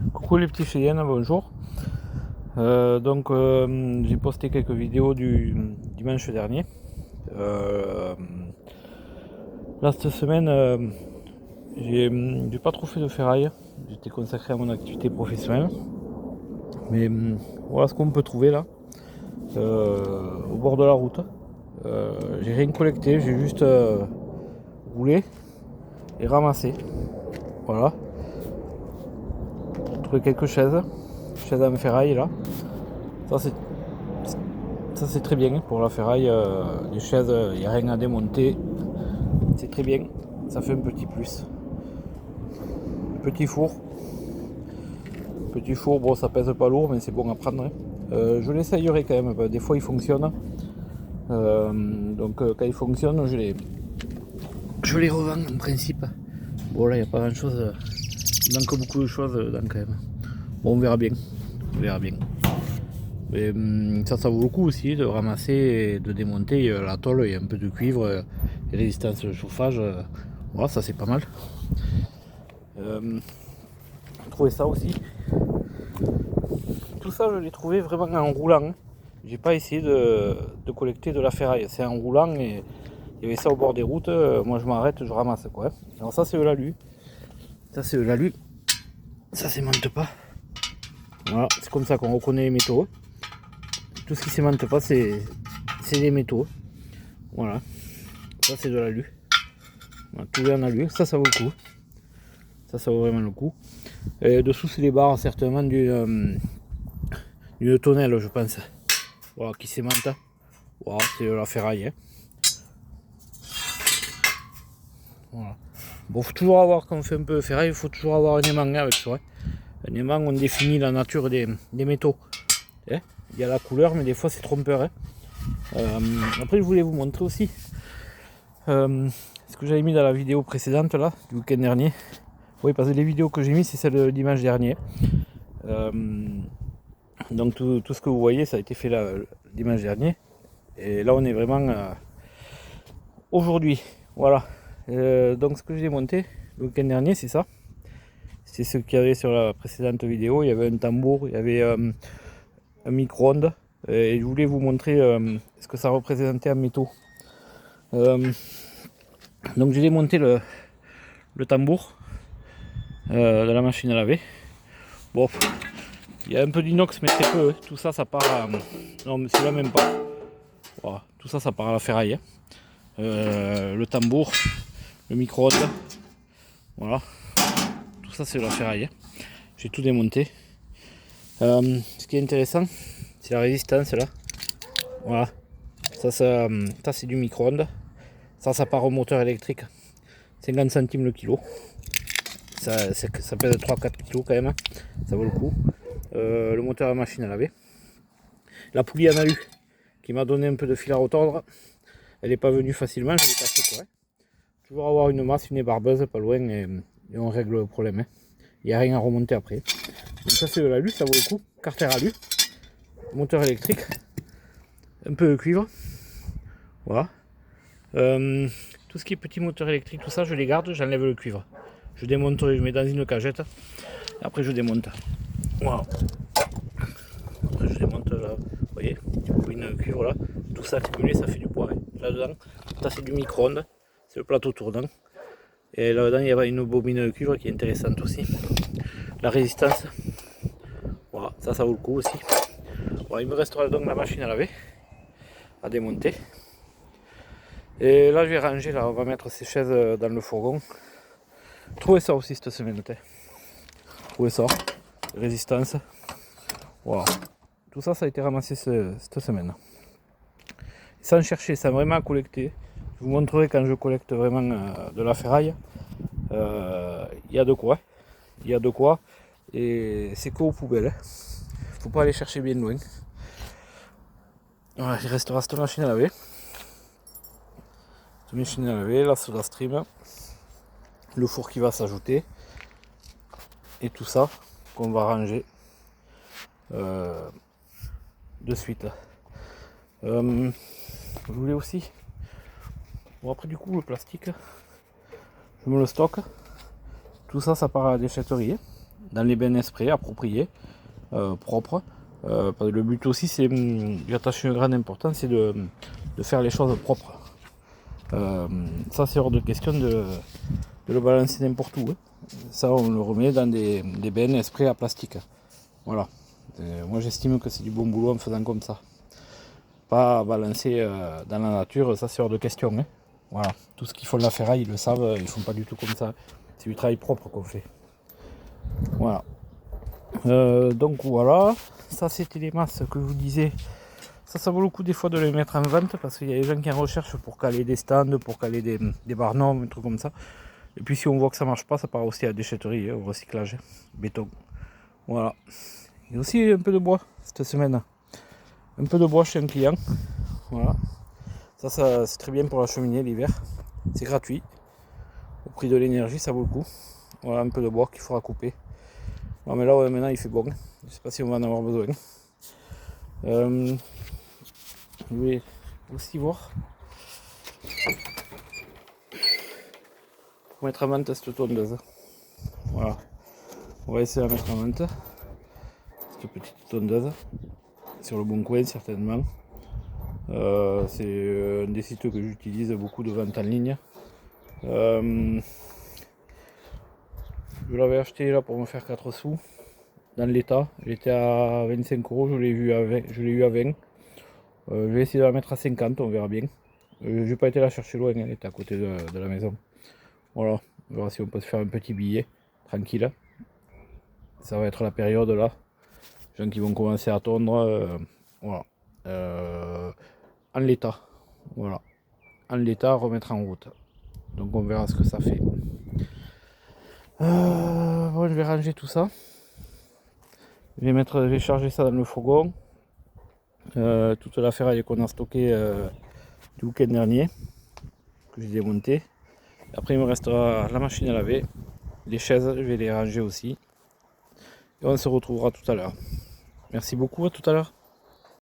Coucou les petits Cheyennes, bonjour. J'ai posté quelques vidéos du dimanche dernier. Là cette semaine, j'ai pas trop fait de ferraille. J'étais consacré à mon activité professionnelle. Mais voilà ce qu'on peut trouver là, au bord de la route. J'ai rien collecté, j'ai juste roulé et ramassé. Voilà. J'ai trouvé quelques chaises en ferraille là. Ça c'est très bien pour la ferraille, les chaises, il n'y a rien à démonter, c'est très bien, ça fait un petit plus. Petit four, bon ça pèse pas lourd mais c'est bon à prendre. Hein. Je l'essayerai quand même, des fois il fonctionne. Quand il fonctionne, je les revends en principe. Bon là il n'y a pas grand chose, il manque beaucoup de choses dedans quand même. Bon on verra bien, Mais ça vaut le coup aussi de ramasser et de démonter la tôle, il y a un peu de cuivre, et résistance au chauffage, voilà, ça c'est pas mal. Trouvé ça aussi. Tout ça je l'ai trouvé vraiment en roulant. J'ai pas essayé de collecter de la ferraille, c'est en roulant et il y avait ça au bord des routes, moi je m'arrête, je ramasse quoi. Alors ça c'est de l'alu, ça s'aimante pas. Voilà, c'est comme ça qu'on reconnaît les métaux. Tout ce qui s'aimante pas c'est des métaux. Voilà, ça c'est de l'alu. Voilà, tout est en alu, ça vaut le coup. Ça vaut vraiment le coup. Et dessous c'est les barres certainement d'une tonnelle je pense. Voilà, qui s'aimante. Voilà, c'est de la ferraille. Hein. Voilà. Bon, faut toujours avoir, quand on fait un peu de ferraille, il faut toujours avoir un aimant avec soi. Hein. Un aimant, on définit la nature des métaux. Hein. Il y a la couleur, mais des fois c'est trompeur. Hein. Après, je voulais vous montrer aussi ce que j'avais mis dans la vidéo précédente là, du week-end dernier. Oui, parce que les vidéos que j'ai mis, c'est celle du dimanche dernier. Donc tout ce que vous voyez, ça a été fait là, le dimanche dernier. Et là, on est vraiment aujourd'hui. Voilà. Donc ce que j'ai monté le week-end dernier, c'est ça. C'est ce qu'il y avait sur la précédente vidéo. Il y avait un tambour, il y avait un micro-ondes. Et je voulais vous montrer ce que ça représentait en métaux. Donc j'ai démonté le tambour de la machine à laver. Bon, il y a un peu d'inox mais très peu. Tout ça, ça part non mais c'est là même pas. Voilà. Tout ça, ça part à la ferraille. Le tambour, le micro-ondes. Voilà. Tout ça, c'est de la ferraille. J'ai tout démonté. Ce qui est intéressant, c'est la résistance là. Voilà. Ça c'est du micro-ondes. Ça part au moteur électrique. 50 centimes le kilo. Ça pèse 3-4 kg quand même. Ça vaut le coup. Le moteur à machine à laver. La poulie en alu qui m'a donné un peu de fil à retordre. Elle n'est pas venue facilement, je l'ai cassée quoi. Toujours avoir une masse, une barbeuse pas loin et on règle le problème. Hein. Il n'y a rien à remonter après. Donc ça c'est de l'alu, ça vaut le coup. Carter alu. Moteur électrique. Un peu de cuivre. Voilà. Tout ce qui est petit moteur électrique, tout ça je les garde, j'enlève le cuivre. Je démonte, je mets dans une cagette. Et après je démonte. Voilà. Après je démonte là. Vous voyez, une cuivre là. Tout ça accumulé, ça fait du poids. Hein. Là-dedans, ça c'est du micro-ondes. C'est le plateau tournant. Et là-dedans, il y a une bobine de cuivre qui est intéressante aussi. La résistance. Voilà, ça vaut le coup aussi. Voilà, il me restera donc la machine à laver, à démonter. Et là, je vais ranger, là, on va mettre ces chaises dans le fourgon. Trouvez ça aussi cette semaine. Trouvez ça. Résistance. Voilà. Tout ça, ça a été ramassé cette semaine. Sans chercher, sans vraiment collecter. Je vous montrerai quand je collecte vraiment de la ferraille. Il y a de quoi. Il y a de quoi. Et c'est qu'aux poubelles. Faut pas aller chercher bien loin. Voilà, il restera cette machine à laver. Cette machine à laver, la soda stream. Le four qui va s'ajouter. Et tout ça qu'on va ranger de suite. Je voulais aussi. Bon, après, du coup, le plastique, je me le stocke. Tout ça, ça part à la déchetterie. dans les bennes spray appropriés, propres. Le but aussi, c'est, j'attache une grande importance, c'est de faire les choses propres. Ça, c'est hors de question de le balancer n'importe où. Hein. Ça, on le remet dans des bennes spray à plastique. Voilà. Moi, j'estime que c'est du bon boulot en faisant comme ça. Pas balancer dans la nature, ça c'est hors de question. Hein. Voilà. Tout ce qu'ils font de la ferraille, ils le savent, ils font pas du tout comme ça. C'est du travail propre qu'on fait. Voilà. Donc voilà, ça c'était les masses que je vous disais. Ça vaut le coup des fois de les mettre en vente parce qu'il y a des gens qui en recherchent pour caler des stands, pour caler des barnums, des trucs comme ça. Et puis si on voit que ça marche pas, ça part aussi à la déchetterie, au recyclage, béton. Voilà. Il y a aussi un peu de bois cette semaine. Un peu de bois chez un client. Voilà. Ça c'est très bien pour la cheminée l'hiver. C'est gratuit. Au prix de l'énergie, ça vaut le coup. Voilà un peu de bois qu'il faudra couper. Bon, mais là ouais, maintenant il fait bon. Je sais pas si on va en avoir besoin. Je vais aussi voir. Pour mettre en vente cette tondeuse. Voilà. On va essayer de la mettre en vente. Cette petite tondeuse. Sur le bon coin certainement. C'est un des sites que j'utilise beaucoup de vente en ligne. Je l'avais acheté là pour me faire 4 sous dans l'état. Il était à 25 €, je l'ai eu à 20. Je vais essayer de la mettre à 50, on verra bien. J'ai pas été la chercher loin, elle était à côté de la maison. Voilà, on verra si on peut se faire un petit billet tranquille. Ça va être la période là. Les gens qui vont commencer à tondre. Voilà. En l'état. Voilà. En l'état, remettre en route. Donc on verra ce que ça fait. Bon, je vais ranger tout ça. Je vais charger ça dans le fourgon. Toute la ferraille qu'on a stockée du week-end dernier, que j'ai démonté. Après, il me restera la machine à laver, les chaises, je vais les ranger aussi. Et on se retrouvera tout à l'heure. Merci beaucoup, à tout à l'heure.